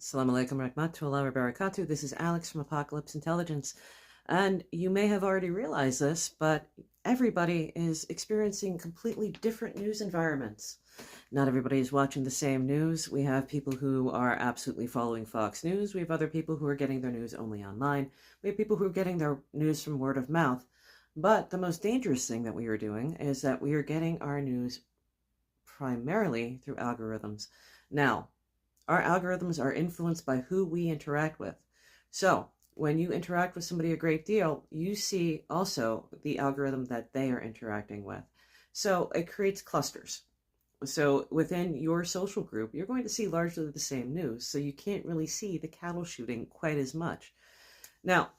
Assalamu alaikum rahmatullahi wa barakatuh. This is Alex from Apocalypse.Intelligence. And you may have already realized this, but everybody is experiencing completely different news environments. Not everybody is watching the same news. We have people who are absolutely following Fox News. We have other people who are getting their news only online. We have people who are getting their news from word of mouth. But the most dangerous thing that we are doing is that we are getting our news primarily through algorithms. Now, our algorithms are influenced by who we interact with. So when you interact with somebody a great deal, you see also the algorithm that they are interacting with. So it creates clusters. So within your social group, you're going to see largely the same news. So you can't really see the cattle shooting quite as much. Now,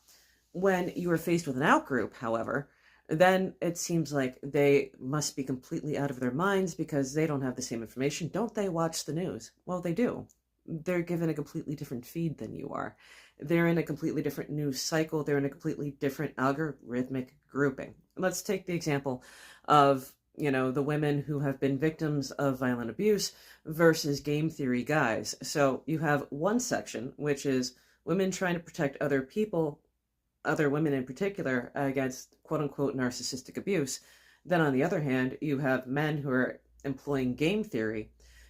when you are faced with an outgroup, however, then it seems like they must be completely out of their minds because they don't have the same information. Don't they watch the news? Well, they do. They're given a completely different feed than you are. They're in a completely different news cycle. They're in a completely different algorithmic grouping. Let's take the example of, the women who have been victims of violent abuse versus game theory guys. So you have one section, which is women trying to protect other people, other women in particular, against quote-unquote narcissistic abuse. Then on the other hand, you have men who are employing game theory,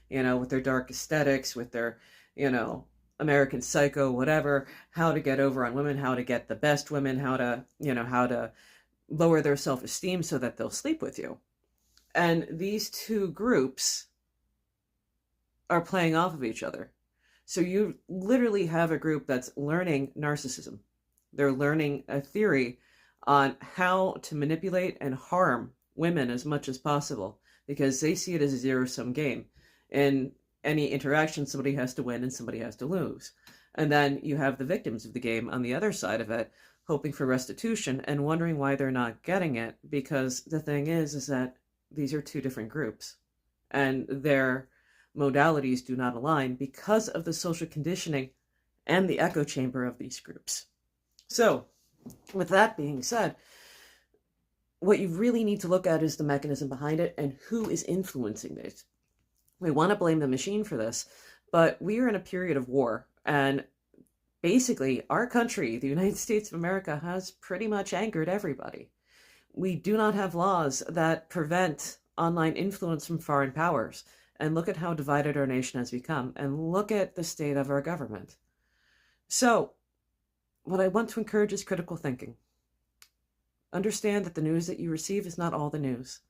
with their dark aesthetics, with their, American Psycho, whatever, how to get over on women, how to get the best women, how to lower their self-esteem so that they'll sleep with you. And these two groups are playing off of each other. So you literally have a group that's learning narcissism. They're learning a theory on how to manipulate and harm women as much as possible because they see it as a zero-sum game. In any interaction, somebody has to win and somebody has to lose. And then you have the victims of the game on the other side of it, hoping for restitution and wondering why they're not getting it, because the thing is that these are two different groups and their modalities do not align because of the social conditioning and the echo chamber of these groups. So, with that being said, what you really need to look at is the mechanism behind it and who is influencing it. We want to blame the machine for this, but we are in a period of war, and basically our country, the United States of America, has pretty much angered everybody. We do not have laws that prevent online influence from foreign powers, and look at how divided our nation has become, and look at the state of our government. So, what I want to encourage is critical thinking. Understand that the news that you receive is not all the news,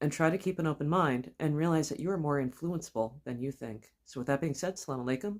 and try to keep an open mind and realize that you are more influenceable than you think. So with that being said, Assalamu alaikum.